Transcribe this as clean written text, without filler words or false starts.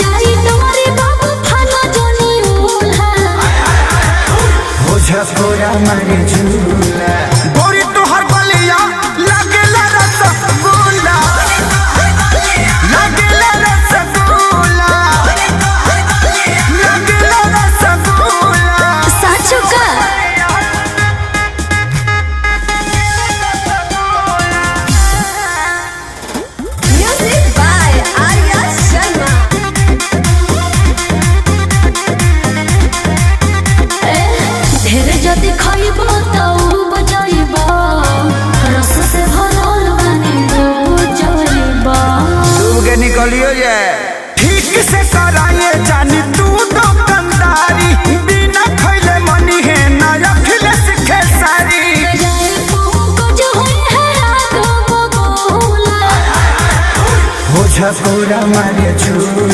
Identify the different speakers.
Speaker 1: जाई तुम्हारे बाबू फाना जोनी उल्हा
Speaker 2: हो झकोरा मारे झूला गोरी तोहर बलिया लागेला रसगुल्ला लागेला रसगुल्ला लागेला रसगुल्ला
Speaker 1: साचो का म्यूजिक बाय आर्या शर्मा ढेर जदी खइबो त उ बजाइबो रस से भरल बानी बजाइबो
Speaker 2: डूब के निकलियो ये ठीक से कराए जानी तू दुकानदारी बिना खइले मनी है ना अखिले सीखे सारी
Speaker 1: जाए को जो होई है आगो बबूला
Speaker 2: हो झकोरा मारे झूला।